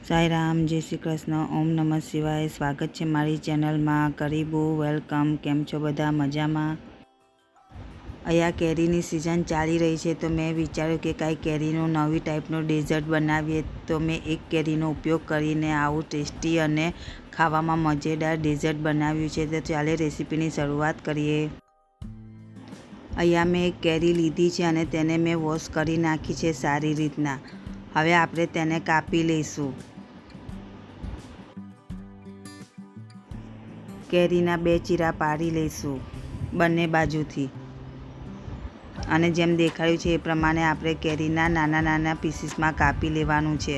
સાઈ રામ, જય શ્રી કૃષ્ણ, ઓમ નમઃ શિવાય। સ્વાગત છે મારી ચેનલમાં। કરીબો વેલકમ। કેમ છો બધા? મજામાં? અહીંયા કેરીની સિઝન ચાલી રહી છે, તો મેં વિચાર્યું કે કાંઈ કેરીનું નવી ટાઈપનું ડેઝર્ટ બનાવીએ। તો મેં એક કેરીનો ઉપયોગ કરીને આવું ટેસ્ટી અને ખાવામાં મજેદાર ડેઝર્ટ બનાવ્યું છે। તો ચાલે રેસીપીની શરૂઆત કરીએ। અહીંયા મેં એક કેરી લીધી છે અને તેને મેં વોશ કરી નાખી છે સારી રીતના। હવે આપણે તેને કાપી લઈશું। કેરીના 2 ચીરા પાડી લઈશું બંને બાજુથી, અને જેમ દેખાડ્યું છે એ પ્રમાણે આપણે કેરીના નાના નાના પીસીસમાં કાપી લેવાનું છે।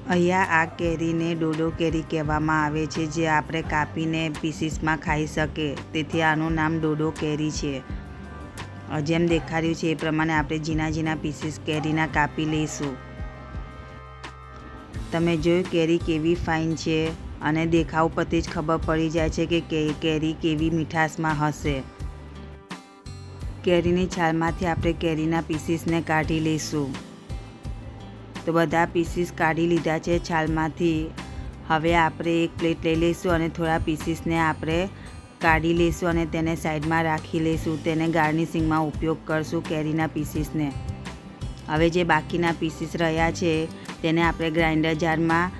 અહીંયા આ કેરીને ડોડો કેરી કહેવામાં આવે છે, જે આપણે કાપીને પીસીસમાં ખાઈ શકીએ, તેથી આનું નામ ડોડો કેરી છે। જેમ દેખાડ્યું છે એ પ્રમાણે આપણે ઝીણા ઝીણા પીસીસ કેરીના કાપી લઈશું। તમે જોયું કેરી કેવી ફાઇન છે, અને દેખાવ પરથી જ ખબર પડી જાય છે કે કેરી કેવી મીઠાશમાં હશે। કેરીની છાલમાંથી આપણે કેરીના પીસીસને કાઢી લઈશું। તો બધા પીસીસ કાઢી લીધા છે છાલમાંથી। હવે આપણે એક પ્લેટ લઈ લઈશું અને થોડા પીસીસને આપણે કાઢી લઈશું અને તેને સાઈડમાં રાખી લઈશું। તેને ગાર્નિશિંગમાં ઉપયોગ કરશું કેરીના પીસીસને। હવે જે બાકીના પીસીસ રહ્યા છે તેને આપણે ગ્રાઇન્ડર જારમાં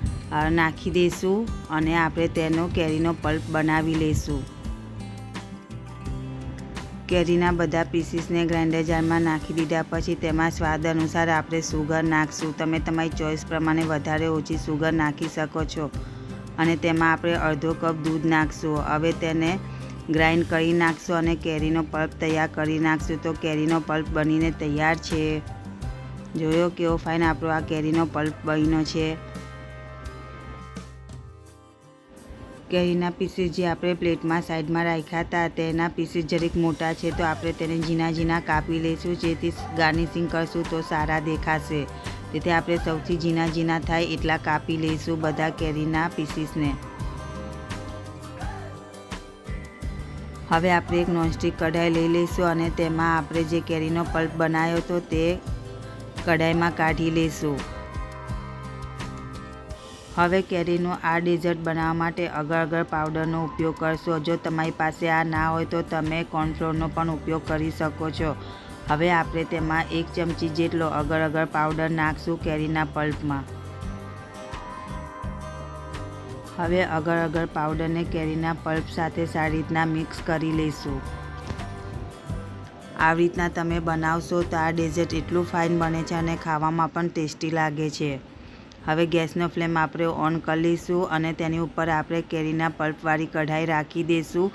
નાખી દઈશું અને આપણે તેનો કેરીનો પલ્પ બનાવી લઈશું। કેરીના બધા પીસીસને ગ્રાઇન્ડર જારમાં નાખી દીધા પછી તેમાં સ્વાદ અનુસાર આપણે સુગર નાખશું। તમે તમારી ચોઈસ પ્રમાણે વધારે ઓછી સુગર નાખી શકો છો। અને તેમાં આપણે અડધો કપ દૂધ નાખશું। હવે તેને ગ્રાઇન્ડ કરી નાખશું અને કેરીનો પલ્પ તૈયાર કરી નાખશું। તો કેરીનો પલ્પ બનીને તૈયાર છે। જોયો કેવો ફાઇન આપણો આ કેરીનો પલ્પ બન્યો છે। કેરીના પીસીસ જે આપણે પ્લેટમાં સાઈડમાં રાખ્યા હતા તેના પીસીસ જરીક મોટા છે, તો આપણે તેને ઝીણા ઝીણા કાપી લઈશું, જેથી ગાર્નિશિંગ કરશું તો સારા દેખાશે। તેથી આપણે સૌથી ઝીણા ઝીણા થાય એટલા કાપી લઈશું બધા કેરીના પીસીસને। હવે આપણે એક નોનસ્ટિક કઢાઈ લઈ લઈશું અને તેમાં આપણે જે કેરીનો પલ્પ બનાવ્યો હતો તે કઢાઈમાં કાઢી લઈશું। હવે કેરીનું આ ડેઝર્ટ બનાવવા માટે અગર અગર પાવડરનો ઉપયોગ કરશો। જો તમારી પાસે આ ના હોય તો તમે કોર્નફ્લોરનો પણ ઉપયોગ કરી શકો છો। હવે આપણે તેમાં 1 ચમચી જેટલો અગર અગર પાવડર નાખશું કેરીના પલ્પમાં। હવે અગર અગર પાવડરને કેરીના પલ્પ સાથે સારી રીતના મિક્સ કરી લઈશું। આવી રીતના તમે બનાવશો તો આ ડેઝર્ટ એટલું ફાઇન બને છે અને ખાવામાં પણ ટેસ્ટી લાગે છે। હવે ગેસનો ફ્લેમ આપણે ઓન કરી લઈશું અને તેની ઉપર આપણે કેરીના પલ્પવાળી કઢાઈ રાખી દઈશું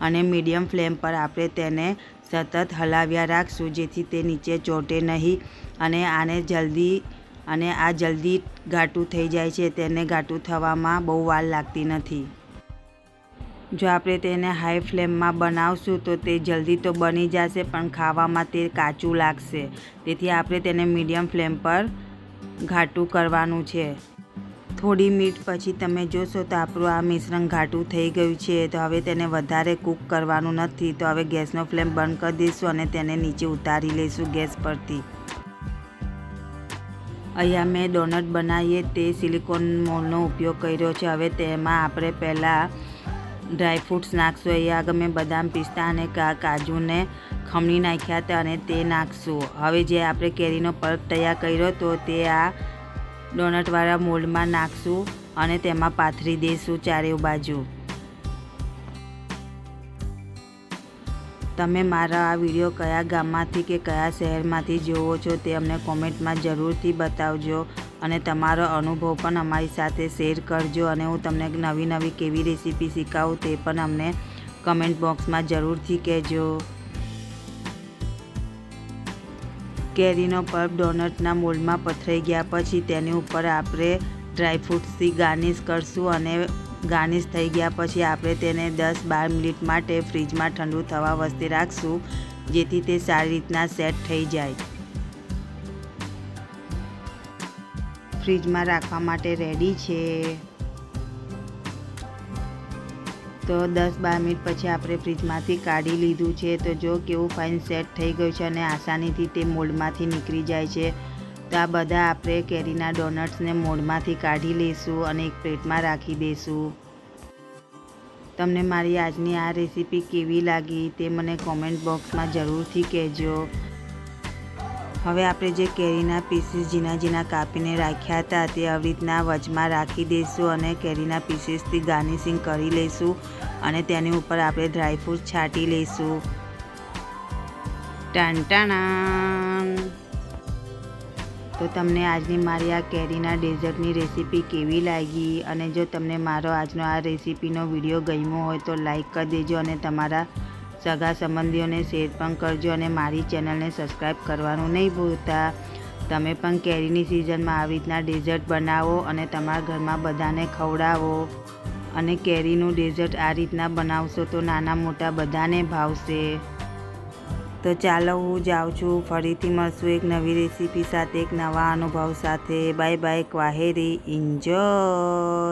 અને મીડિયમ ફ્લેમ પર આપણે તેને સતત હલાવ્યા રાખશું, જેથી તે નીચે ચોંટે નહીં અને આ જલ્દી ઘાટું થઈ જાય છે। તેને ઘાટું થવામાં બહુ વાર લાગતી નથી। જો આપણે તેને હાઈ ફ્લેમમાં બનાવશું તો તે જલ્દી તો બની જશે, પણ ખાવામાં તે કાચું લાગશે। તેથી આપણે તેને મીડિયમ ફ્લેમ પર ઘાટું કરવાનું છે। થોડી મિનિટ પછી તમે જોશો તો આપણું આ મિશ્રણ ઘાટું થઈ ગયું છે। તો હવે તેને વધારે કૂક કરવાનું નથી। તો હવે ગેસનો ફ્લેમ બંધ કરી દઈશું અને તેને નીચે ઉતારી લઈશું ગેસ પરથી। અહીંયા મેં ડોનટ બનાવીએ તે સિલિકોન મોલ્ડનો ઉપયોગ કર્યો છે। હવે તેમાં આપણે પહેલાં ડ્રાયફ્રૂટ્સ નાખશું। અહીંયા આગળ મેં બદામ, પિસ્તા અને કાજુને ખમણી નાખ્યા હતા અને તે નાખશું। હવે જે આપણે કેરીનો પલ્પ તૈયાર કર્યો તો તે આ ડોનટવાળા મોલ્ડમાં નાખશું અને તેમાં પાથરી દઈશું ચારે બાજુ। તમે મારા આ વિડીયો કયા ગામમાંથી કે કયા શહેરમાંથી જોવો છો તે અમને કોમેન્ટમાં જરૂરથી બતાવજો અને તમારો અનુભવ પણ અમારી સાથે શેર કરજો। અને હું તમને નવી નવી કેવી રેસીપી શીખવું તે પણ અમને કમેન્ટ બોક્સમાં જરૂરથી કહેજો। કેરીનો પલ્પ ડોનટના મોલ્ડમાં પથરાઈ ગયા પછી તેની ઉપર આપણે ડ્રાયફ્રૂટ્સથી ગાર્નિશ કરશું અને ગાર્નિશ થઈ ગયા પછી આપણે તેને 10-12 મિનિટ માટે ફ્રીજમાં ઠંડુ થવા વાસ્તે રાખશું, જેથી તે સારી રીતના સેટ થઈ જાય। ફ્રીજમાં રાખવા માટે રેડી છે। તો 10-12 મિનિટ પછી આપણે ફ્રીજમાંથી કાઢી લીધું છે। તો જો કેવું ફાઇન સેટ થઈ ગયું છે અને આસાનીથી તે મોલ્ડમાંથી નીકળી જાય છે। તો આ બધા આપણે કેરીના ડોનટ્સને મોલ્ડમાંથી કાઢી લઈશું અને એક પ્લેટમાં રાખી દઈશું. તમને મારી આજની આ રેસીપી કેવી લાગી તે મને કોમેન્ટ બોક્સમાં જરૂરથી કહેજો. હવે આપણે જે કેરીના પીસીસ ઝીણા ઝીણા કાપીને રાખ્યા હતા તે આવી રીતના વચમાં રાખી દઈશું અને કેરીના પીસીસથી ગાર્નિશિંગ કરી લઈશું અને તેની ઉપર આપણે ડ્રાયફ્રૂટ છાંટી લઈશું. ટાણ. તો તમને આજની મારી આ કેરીના ડેઝર્ટની રેસીપી કેવી લાગી અને જો તમને મારો આજનો આ રેસીપીનો વિડીયો ગમ્યો હોય તો લાઈક કરી દેજો અને તમારા સગા સંબંધીઓને શેર પણ કરજો અને મારી ચેનલને સબસ્ક્રાઈબ કરવાનું નહીં ભૂલતા. તમે પણ કેરીની સિઝનમાં આવી રીતના ડેઝર્ટ બનાવો અને તમારા ઘરમાં બધાને ખવડાવો અને કેરીનું ડેઝર્ટ આ રીતના બનાવશો તો નાના મોટા બધાને ભાવશે. તો ચાલો હું જાઉં છું, ફરીથી મળશું એક નવી રેસીપી સાથે, એક નવા અનુભવ સાથે. બાય બાય, ક્વાહેરી, એન્જોય.